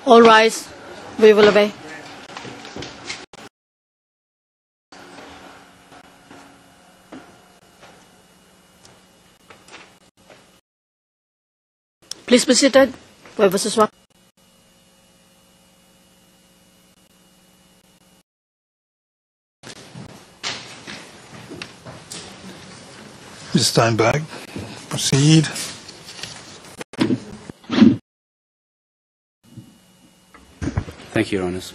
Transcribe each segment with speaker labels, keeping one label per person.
Speaker 1: All rise. We will obey. Please be seated. Whoever's swap.
Speaker 2: Ms. Steinberg, proceed.
Speaker 3: Thank you, Your Honours.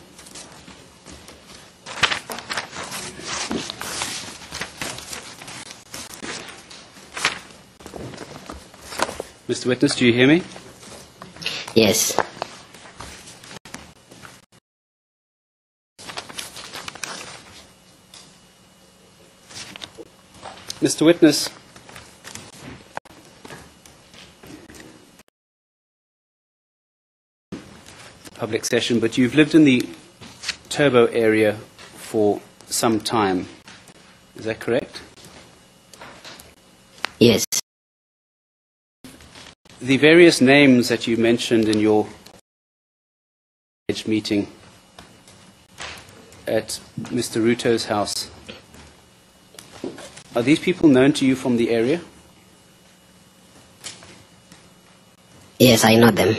Speaker 3: Mr. Witness, do you hear me?
Speaker 4: Yes.
Speaker 3: Mr. Witness, public session, but you've lived in the Turbo area for some time. Is that correct?
Speaker 4: Yes.
Speaker 3: The various names that you mentioned in your meeting at Mr. Ruto's house, are these people known to you from the area?
Speaker 4: Yes, I know them.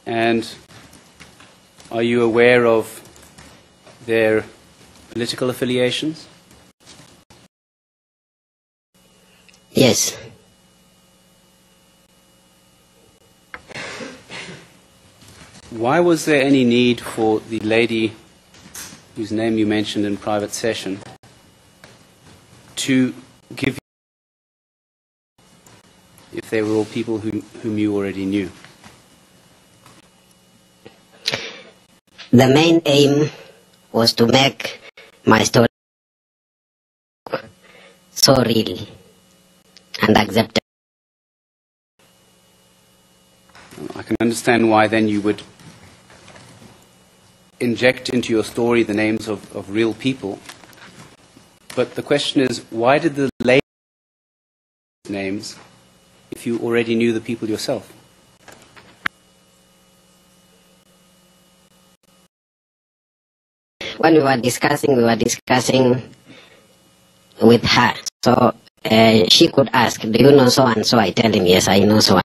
Speaker 3: And are you aware of their political affiliations?
Speaker 4: Yes.
Speaker 3: Why was there any need for the lady whose name you mentioned in private session to give you, if they were all people whom you already knew?
Speaker 4: The main aim was to make my story so real and acceptable.
Speaker 3: I can understand why then you would inject into your story the names of real people. But the question is, why did the lady names if you already knew the people yourself?
Speaker 4: When we were discussing with her. So she could ask, do you know so and so? I tell him, yes, I know so.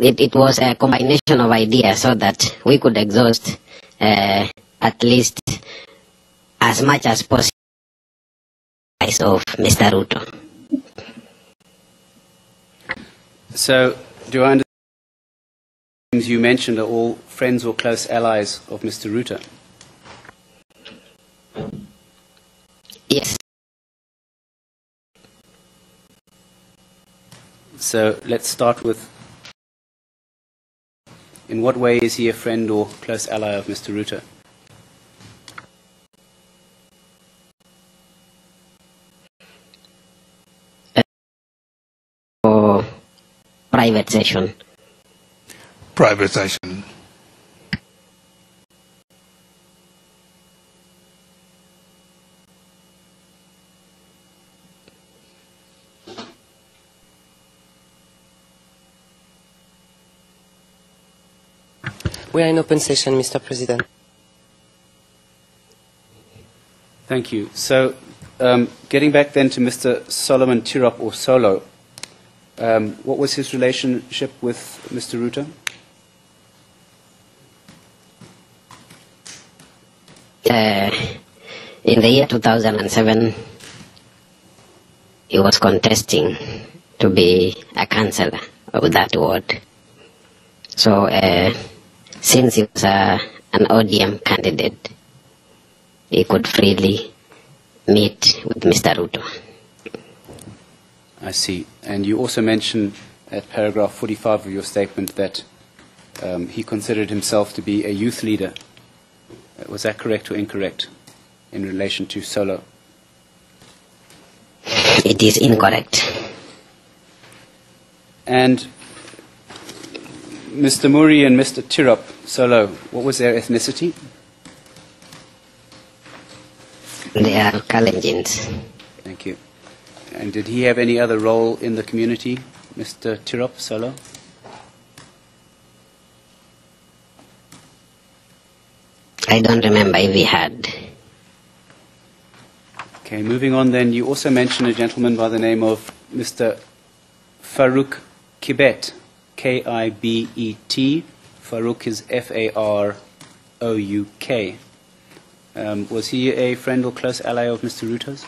Speaker 4: It was a combination of ideas so that we could exhaust at least as much as possible of Mr. Ruto.
Speaker 3: So, do I understand the names you mentioned are all friends or close allies of Mr. Ruto?
Speaker 4: Yes.
Speaker 3: So, let's start with, in what way is he a friend or close ally of Mr. Ruto?
Speaker 4: For private session.
Speaker 2: Private session.
Speaker 5: We are in open session, Mr. President.
Speaker 3: Thank you. So, getting back then to Mr. Solomon Tirop or Solo, what was his relationship with Mr. Ruto?
Speaker 4: In the year 2007, he was contesting to be a councillor of that ward. So, since he was an ODM candidate, he could freely meet with Mr. Ruto.
Speaker 3: I see. And you also mentioned at paragraph 45 of your statement that he considered himself to be a youth leader. Was that correct or incorrect in relation to Solo?
Speaker 4: It is incorrect.
Speaker 3: And Mr. Muri and Mr. Tirop, Solo, what was their ethnicity?
Speaker 4: They are Kalenjins.
Speaker 3: Thank you. And did he have any other role in the community, Mr. Tirop, Solo?
Speaker 4: I don't remember if we had.
Speaker 3: Okay, moving on then, you also mentioned a gentleman by the name of Mr. Farouk Kibet, K-I-B-E-T. Farouk is F-A-R-O-U-K. Was he a friend or close ally of Mr. Ruto's?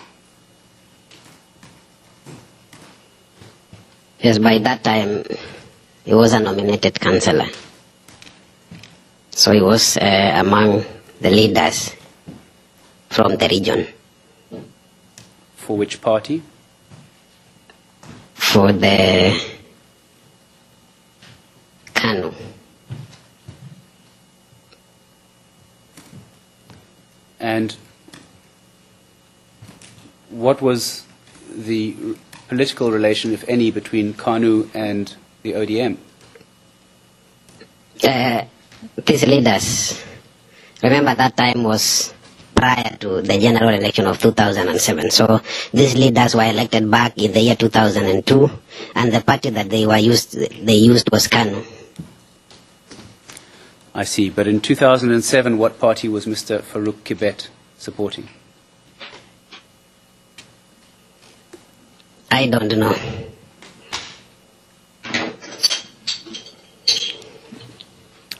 Speaker 4: Yes, by that time, he was a nominated councillor. So he was among the leaders from the region.
Speaker 3: For which party?
Speaker 4: For the KANU.
Speaker 3: And what was the political relation, if any, between KANU and the ODM?
Speaker 4: These leaders, remember that time was prior to the general election of 2007. So these leaders were elected back in the year 2002, and the party that they used was KANU.
Speaker 3: I see. But in 2007, what party was Mr. Farouk Kibet supporting?
Speaker 4: I don't know.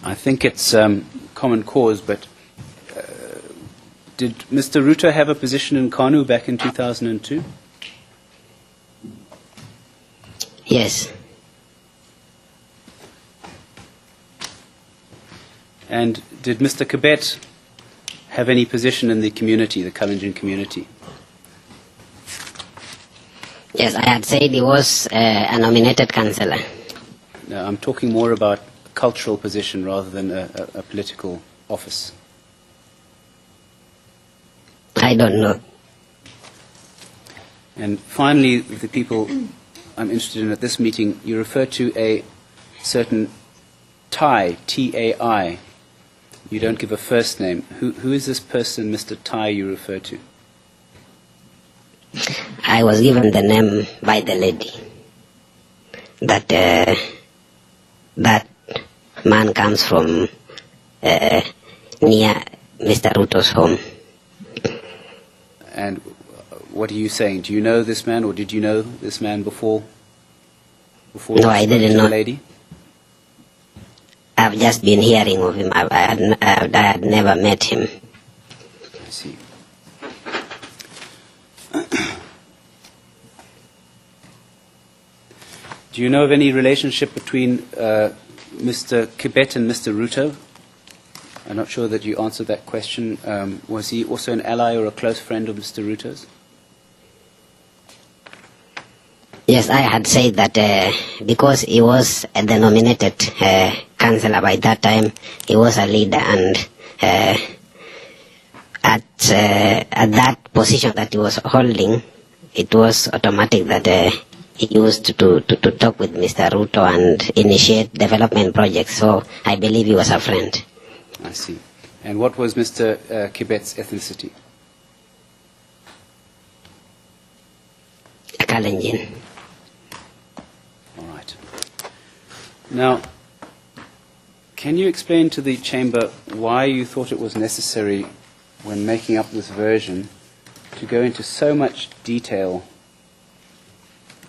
Speaker 3: I think it's common cause, but did Mr. Ruto have a position in KANU back in 2002?
Speaker 4: Yes.
Speaker 3: And did Mr. Kibet have any position in the community, the Kalenjin community?
Speaker 4: Yes, I had said he was a nominated councillor.
Speaker 3: No, I'm talking more about a cultural position rather than a political office.
Speaker 4: I don't know.
Speaker 3: And finally, the people I'm interested in at this meeting, you refer to a certain Tai, T-A-I. You don't give a first name. Who is this person, Mr. Tai, you refer to?
Speaker 4: I was given the name by the lady. That that man comes from near Mr. Ruto's home.
Speaker 3: And what are you saying? Do you know this man, or did you know this man before
Speaker 4: No, I didn't know.
Speaker 3: the lady?
Speaker 4: I've just been hearing of him. I had never met him.
Speaker 3: I see. Do you know of any relationship between Mr. Kibet and Mr. Ruto? I'm not sure that you answered that question. Was he also an ally or a close friend of Mr. Ruto's?
Speaker 4: Yes, I had said that because he was the nominated councillor by that time, he was a leader, and at that position that he was holding, it was automatic that he used to talk with Mr. Ruto and initiate development projects. So I believe he was a friend.
Speaker 3: I see. And what was Mr. Kibet's ethnicity?
Speaker 4: A Kalenjin.
Speaker 3: All right. Now, can you explain to the Chamber why you thought it was necessary, when making up this version, to go into so much detail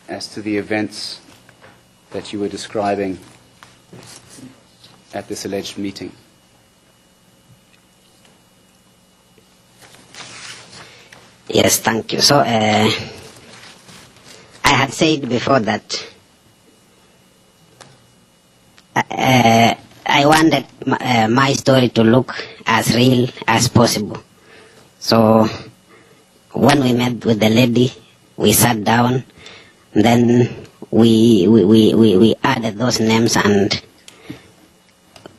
Speaker 3: as to the events that you were describing at this alleged meeting?
Speaker 4: Yes, thank you. So I had said before that I wanted my story to look as real as possible. So when we met with the lady, we sat down, then we added those names, and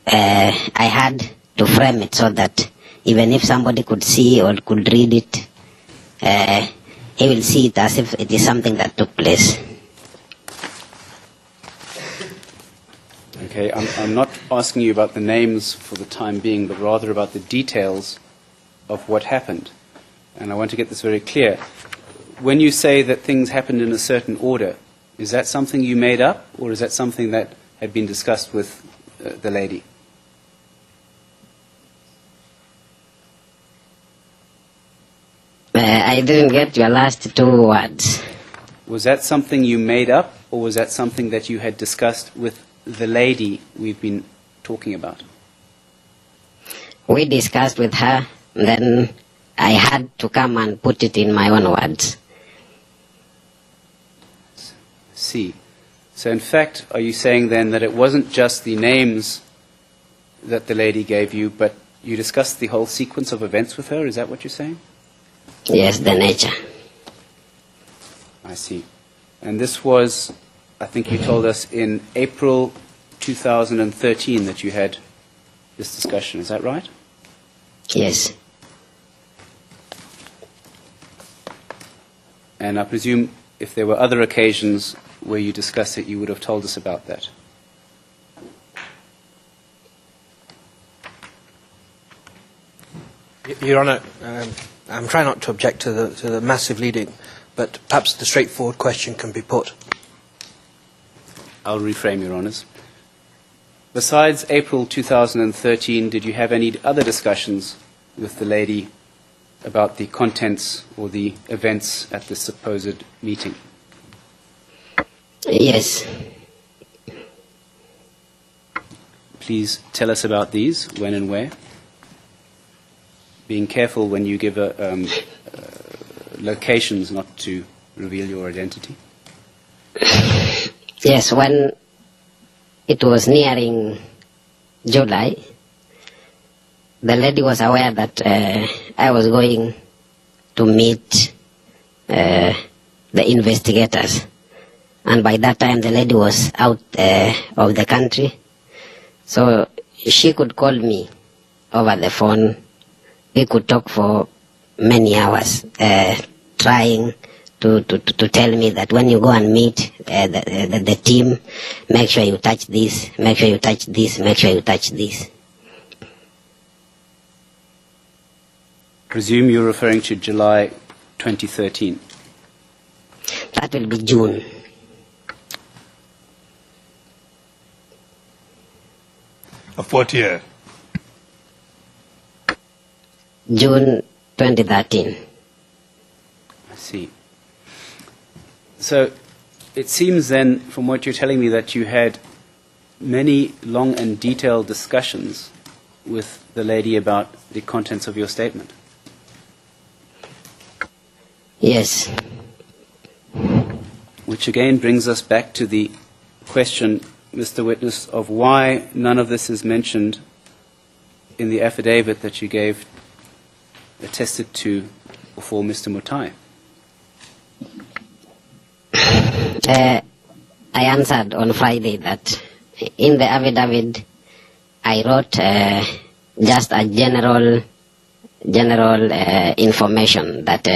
Speaker 4: I had to frame it so that even if somebody could see or could read it, he will see it as if it is something that took place.
Speaker 3: Okay, I'm not asking you about the names for the time being, but rather about the details of what happened. And I want to get this very clear. When you say that things happened in a certain order, is that something you made up, or is that something that had been discussed with the lady?
Speaker 4: I didn't get your last two words.
Speaker 3: Was that something you made up, or was that something that you had discussed with the lady we've been talking about?
Speaker 4: We discussed with her, then I had to come and put it in my own words.
Speaker 3: See. So in fact, are you saying then that it wasn't just the names that the lady gave you, but you discussed the whole sequence of events with her? Is that what you're saying?
Speaker 4: Yes, the nature.
Speaker 3: I see. And this was, I think you told us, in April 2013 that you had this discussion. Is that right?
Speaker 4: Yes.
Speaker 3: And I presume if there were other occasions where you discussed it, you would have told us about that.
Speaker 6: Your Honour, I'm trying not to object to the massive leading, but perhaps the straightforward question can be put.
Speaker 3: I'll reframe, Your Honours. Besides April 2013, did you have any other discussions with the lady about the contents or the events at the supposed meeting?
Speaker 4: Yes.
Speaker 3: Please tell us about these, when and where. Being careful when you give locations not to reveal your identity.
Speaker 4: Yes, when it was nearing July, the lady was aware that I was going to meet the investigators. And by that time, the lady was out of the country. So she could call me over the phone. We could talk for many hours, trying to tell me that when you go and meet the team, make sure you touch this, make sure you touch this, make sure you touch this.
Speaker 3: Presume you're referring to July 2013.
Speaker 4: That will be June.
Speaker 2: Of what year?
Speaker 4: June 2013.
Speaker 3: I see. So it seems then, from what you're telling me, that you had many long and detailed discussions with the lady about the contents of your statement.
Speaker 4: Yes.
Speaker 3: Which again brings us back to the question, Mr. Witness, of why none of this is mentioned in the affidavit that you gave, attested to before Mr. Mutai.
Speaker 4: I answered on Friday that in the affidavit I wrote just a general information that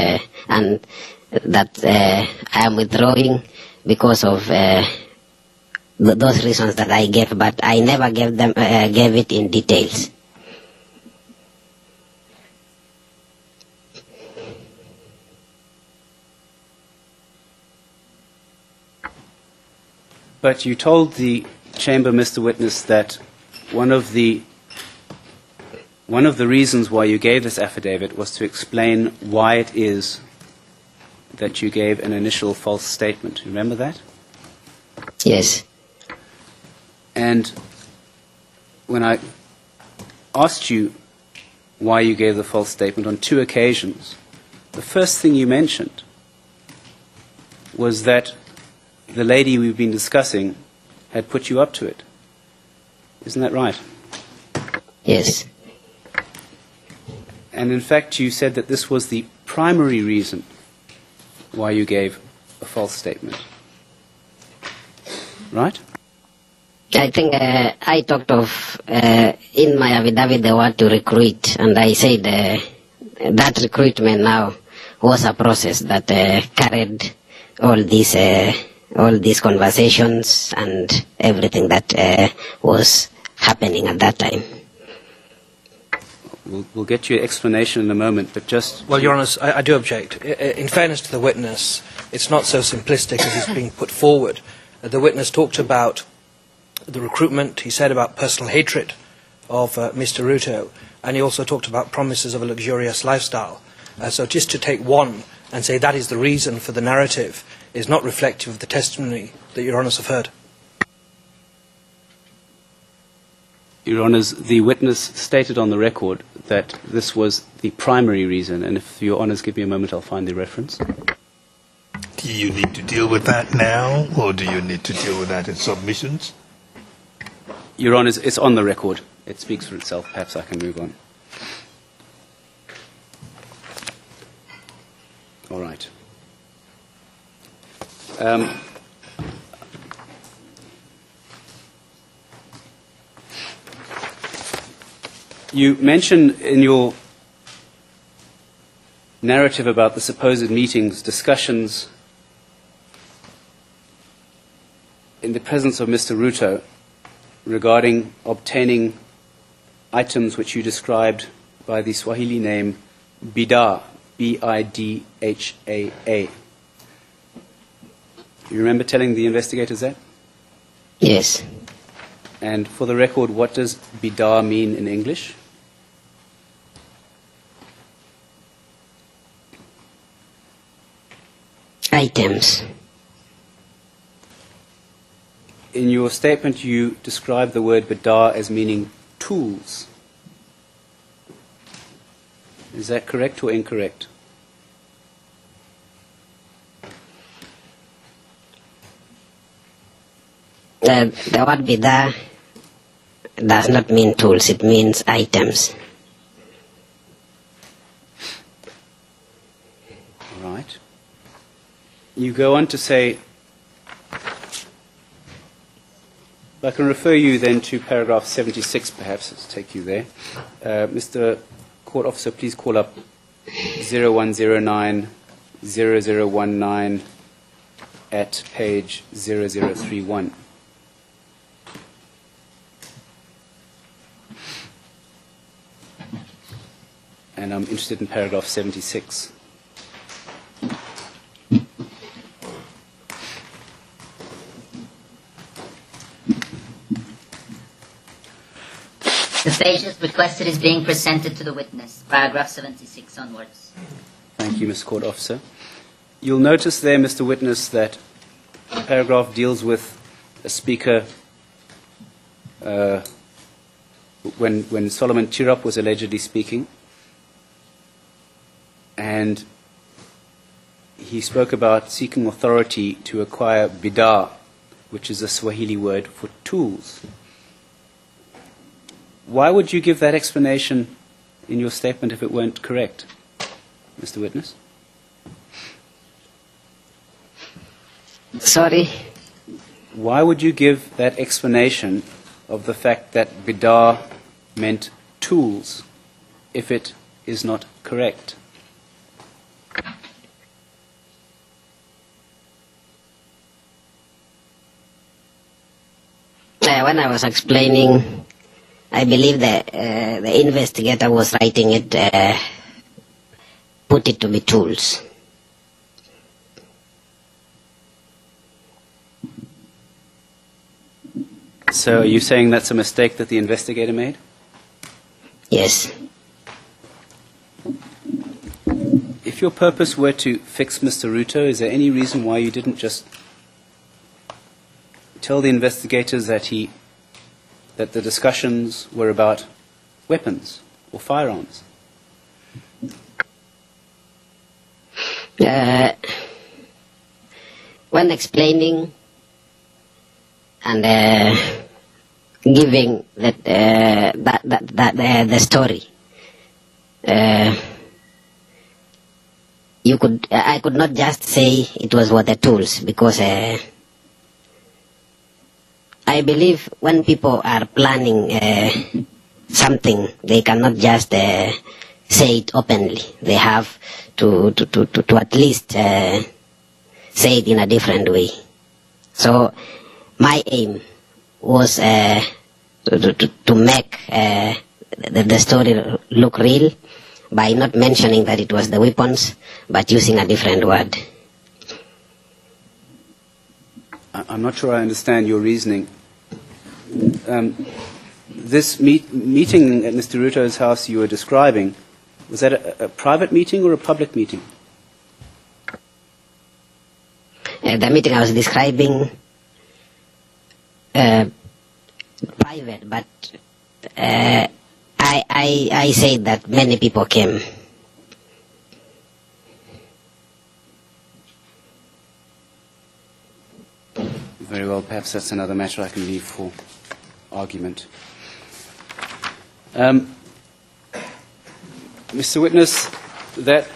Speaker 4: and that I am withdrawing because of those reasons that I gave, but I never gave it in details.
Speaker 3: But you told the chamber, Mr. Witness, that one of the reasons why you gave this affidavit was to explain why it is that you gave an initial false statement. Remember that?
Speaker 4: Yes.
Speaker 3: And when I asked you why you gave the false statement on 2 occasions, the first thing you mentioned was that the lady we've been discussing had put you up to it. Isn't that right?
Speaker 4: Yes.
Speaker 3: And in fact, you said that this was the primary reason why you gave a false statement. Right?
Speaker 4: I think I talked of, in my affidavit, the word to recruit, and I said that recruitment now was a process that carried all these conversations and everything that was happening at that time.
Speaker 3: We'll get you an explanation in a moment, but just...
Speaker 6: Well, Your Honour, I do object. In fairness to the witness, it's not so simplistic as is being put forward. The witness talked about the recruitment, he said about personal hatred of Mr. Ruto, and he also talked about promises of a luxurious lifestyle. So just to take one and say that is the reason for the narrative is not reflective of the testimony that Your Honours have heard.
Speaker 3: Your Honours, the witness stated on the record that this was the primary reason, and if Your Honours give me a moment, I'll find the reference.
Speaker 2: Do you need to deal with that now, or do you need to deal with that in submissions?
Speaker 3: Your Honours, it's on the record. It speaks for itself. Perhaps I can move on. All right. You mentioned in your narrative about the supposed meetings, discussions in the presence of Mr. Ruto regarding obtaining items which you described by the Swahili name Bidhaa, B-I-D-H-A-A. You remember telling the investigators that?
Speaker 4: Yes.
Speaker 3: And for the record, what does Bidhaa mean in English?
Speaker 4: Items.
Speaker 3: In your statement, you described the word Bidhaa as meaning tools. Is that correct or incorrect?
Speaker 4: The word Bidhaa does not mean tools, it means items.
Speaker 3: All right. You go on to say, if I can refer you then to paragraph 76 perhaps, let's take you there. Mr. Court Officer, please call up 0109 0019 at page 0031. And I'm interested in paragraph 76.
Speaker 7: The pages requested is being presented to the witness, paragraph 76 onwards.
Speaker 3: Thank you, Mr. Court Officer. You'll notice there, Mr. Witness, that the paragraph deals with a speaker when Solomon Chirap was allegedly speaking, and he spoke about seeking authority to acquire bidhaa, which is a Swahili word for tools. Why would you give that explanation in your statement if it weren't correct, Mr. Witness?
Speaker 4: Sorry?
Speaker 3: Why would you give that explanation of the fact that bidhaa meant tools if it is not correct?
Speaker 4: When I was explaining, I believe that the investigator was writing it, put it to be tools.
Speaker 3: So are you saying that's a mistake that the investigator made?
Speaker 4: Yes.
Speaker 3: If your purpose were to fix Mr. Ruto, is there any reason why you didn't just tell the investigators that the discussions were about weapons or firearms?
Speaker 4: When explaining and giving the story, I could not just say it was for the tools, because I believe when people are planning something, they cannot just say it openly. They have to at least say it in a different way. So my aim was to make the story look real by not mentioning that it was the weapons, but using a different word.
Speaker 3: I'm not sure I understand your reasoning. This meeting at Mr. Ruto's house you were describing Was that a private meeting or a public meeting?
Speaker 4: The meeting I was describing, private, but I say that many people came.
Speaker 3: Very well, perhaps that's another matter I can leave for argument. Mr. Witness, that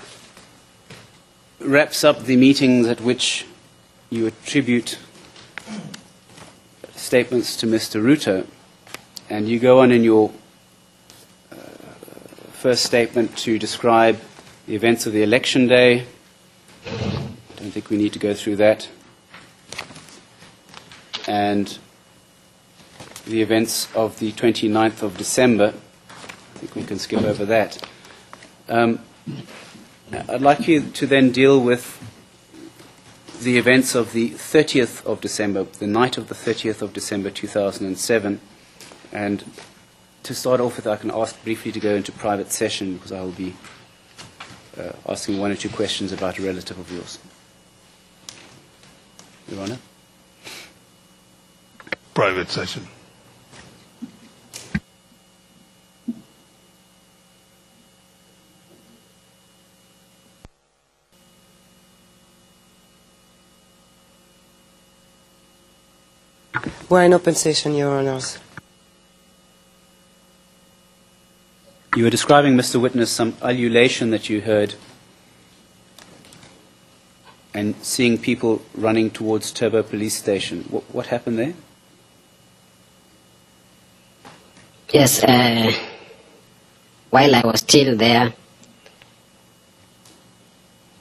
Speaker 3: wraps up the meetings at which you attribute statements to Mr. Ruto, and you go on in your first statement to describe the events of the election day. I don't think we need to go through that. And the events of the 29th of December. I think we can skip over that. I'd like you to then deal with the events of the 30th of December, the night of the 30th of December 2007. And to start off with, I can ask briefly to go into private session because I will be asking one or two questions about a relative of yours. Your Honor?
Speaker 2: Private session.
Speaker 5: We're in open session, Your Honors.
Speaker 3: You were describing, Mr. Witness, some ululation that you heard and seeing people running towards Turbo Police Station. What happened there?
Speaker 4: Yes, while I was still there,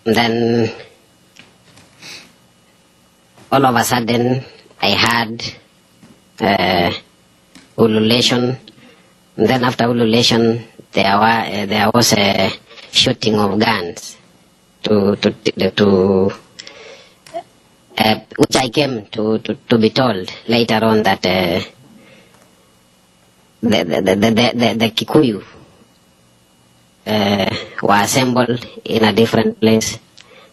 Speaker 4: then all of a sudden I had ululation. And then after ululation, there was a shooting of guns, which I came to be told later on that the Kikuyu were assembled in a different place.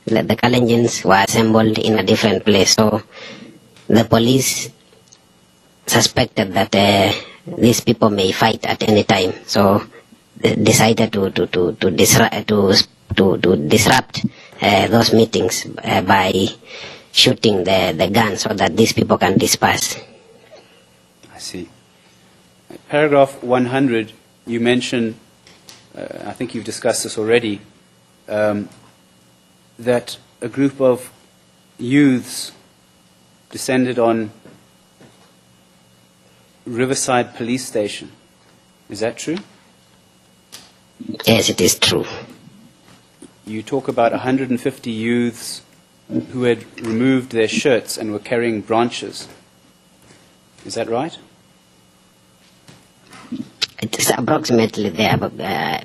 Speaker 4: The Kalenjins were assembled in a different place. So the police suspected that these people may fight at any time. So they decided to disrupt those meetings by shooting the guns so that these people can disperse.
Speaker 3: I see. Paragraph 100, you mention, I think you've discussed this already, that a group of youths descended on Riverside Police Station. Is that true?
Speaker 4: Yes, it is true.
Speaker 3: You talk about 150 youths who had removed their shirts and were carrying branches. Is that right?
Speaker 4: It is approximately there, but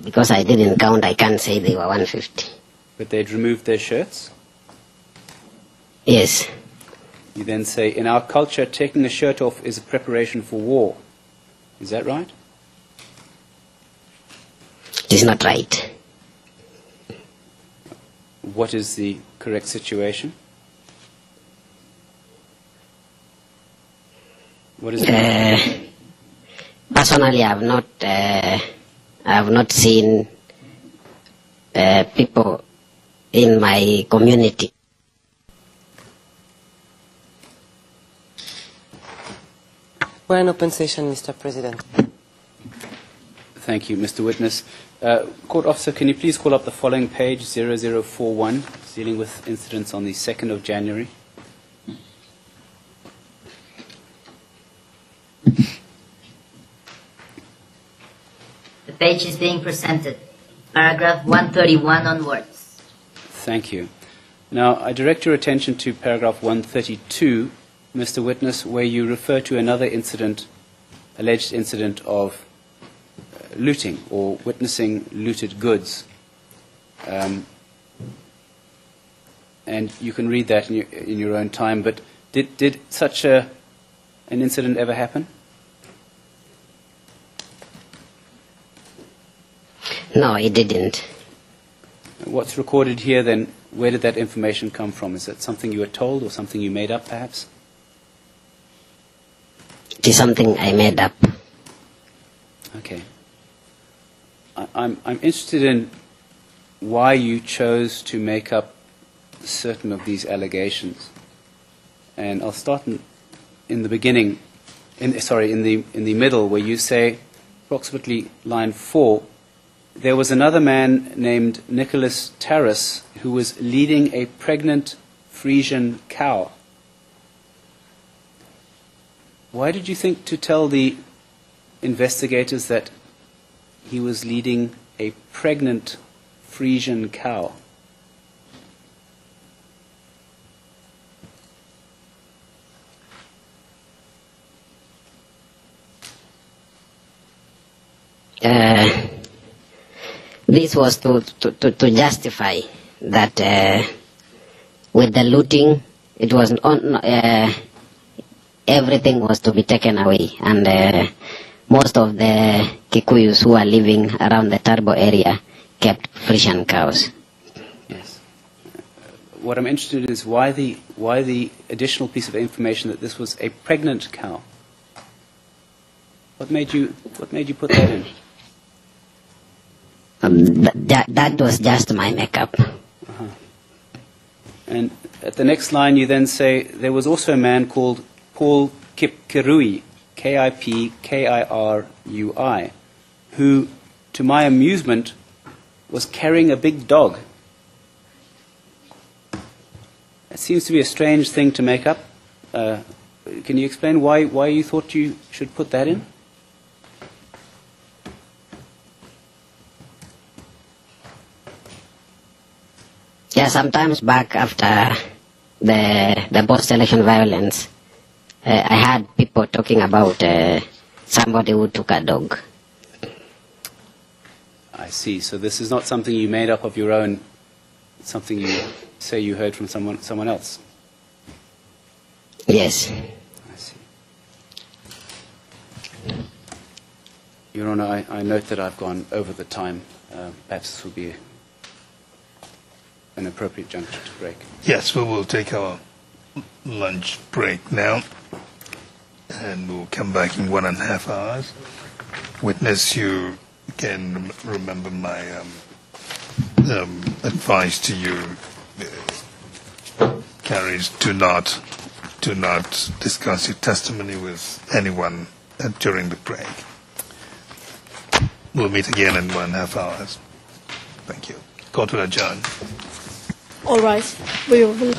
Speaker 4: because I didn't count, I can't say they were 150.
Speaker 3: But they'd removed their shirts?
Speaker 4: Yes.
Speaker 3: You then say, in our culture, taking a shirt off is a preparation for war. Is that right?
Speaker 4: It is not right.
Speaker 3: What is the correct situation? What is the
Speaker 4: Personally, I have not seen people in my community.
Speaker 5: We're in open session, Mr. President.
Speaker 3: Thank you, Mr. Witness. Court officer, can you please call up the following page, 0041, dealing with incidents on the 2nd of January?
Speaker 7: The page is being presented. Paragraph 131 onwards.
Speaker 3: Thank you. Now, I direct your attention to paragraph 132, Mr. Witness, where you refer to another incident, alleged incident of looting or witnessing looted goods. And you can read that in your own time, but did such an incident ever happen?
Speaker 4: No, he didn't.
Speaker 3: What's recorded here then, where did that information come from? Is it something you were told or something you made up perhaps?
Speaker 4: It is something I made up.
Speaker 3: Okay. I'm interested in why you chose to make up certain of these allegations. And I'll start in the beginning, in the middle, where you say, approximately line 4, there was another man named Nicholas Terrace who was leading a pregnant Frisian cow. Why did you think to tell the investigators that he was leading a pregnant Frisian cow?
Speaker 4: This was to justify that with the looting, it was everything was to be taken away, and most of the Kikuyus who are living around the Turbo area kept Frisian cows.
Speaker 3: Yes. What I'm interested in is why the additional piece of information that this was a pregnant cow. What made you put that in?
Speaker 4: That was just my makeup.
Speaker 3: Uh-huh. And at the next line you then say, there was also a man called Paul Kipkirui, Kipkirui, who, to my amusement, was carrying a big dog. It seems to be a strange thing to make up. Can you explain why you thought you should put that in?
Speaker 4: Yeah, sometimes back after the post-election violence, I had people talking about somebody who took a dog.
Speaker 3: I see. So this is not something you made up of your own. It's something you say you heard from someone else.
Speaker 4: Yes.
Speaker 3: I see. Your Honor, I note that I've gone over the time. Perhaps this will be an appropriate juncture to break.
Speaker 2: Yes, we will take our lunch break now, and we'll come back in 1.5 hours. Witness, you can remember my advice to you carries: do not discuss your testimony with anyone during the break. We'll meet again in 1.5 hours. Thank you. Court will adjourn.
Speaker 1: All right. We will.